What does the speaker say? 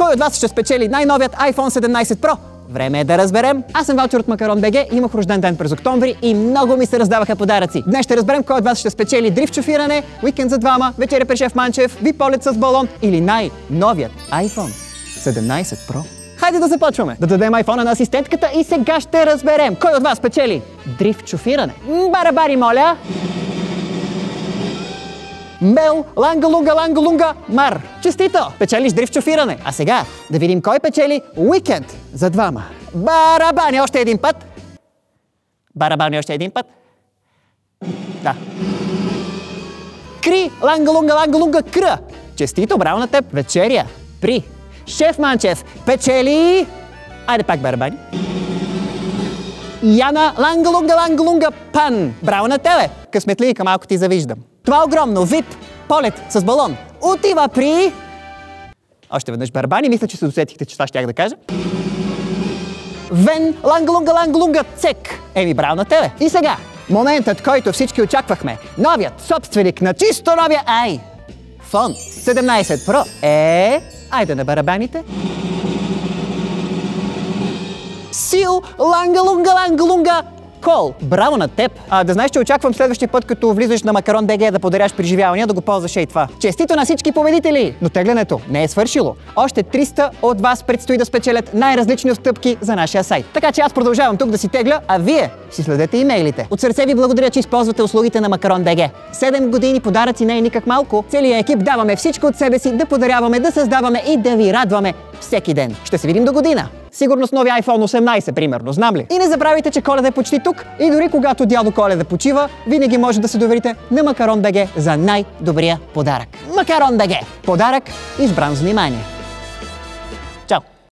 Кой от вас ще спечели най-новият iPhone 17 Pro? Време е да разберем. Аз съм Валчер от Макарон БГ, имах рожден ден през октомври и много ми се раздаваха подаръци. Днес ще разберем кой от вас ще спечели дрифт шофиране, уикенд за двама, вечеря при шеф Манчев, ви полет с балон или най-новият iPhone 17 Pro. Хайде да започваме! Да дадем iPhone-а на асистентката и сега ще разберем кой от вас спечели дрифт шофиране. Барабари, моля! Мел, ланга-лунга, мар. Честито! Печелиш дрифт шофиране. А сега да видим кой печели уикенд за двама. Барабани още един път. Барабани още един път. Да. Кри, ланга-лунга, кръ. Честито, браво на теб. Вечеря при шеф Манчев печели... Айде пак барабани. Яна, ланга-лунга, пан. Браво на тебе. Късметлийка, малко ти завиждам. Това огромно VIP полет с балон отива при... Още веднъж барабани, мисля, че се досетихте, че това щях да кажа. Вен, ланга-лунга, цек. Еми, браво на тебе. И сега, моментът, който всички очаквахме. Новият собственик на чисто новия iPhone 17 Pro е... Айде на барабаните. Сил, ланга-лунга, кол. Браво на теб! Да знаеш, че очаквам следващия път, като влизаш на Макарон БГ да подаряш преживявания, да го ползваш и това. Честито на всички победители! Но теглянето не е свършило. Още 300 от вас предстои да спечелят най-различни отстъпки за нашия сайт. Така че аз продължавам тук да си тегля, а вие си следете имейлите. От сърце ви благодаря, че използвате услугите на Макарон БГ. 7 години подаръци не е никак малко. Целият екип даваме всичко от себе си да подаряваме, да създаваме и да ви радваме всеки ден. Ще се видим до година. Сигурно с новия iPhone 18, примерно, знам ли? И не забравяйте, че Коледа е почти тук и дори когато дядо Коледа почива, винаги може да се доверите на Макарон БГ за най-добрия подарък. Макарон БГ. Подарък избран с внимание. Чао!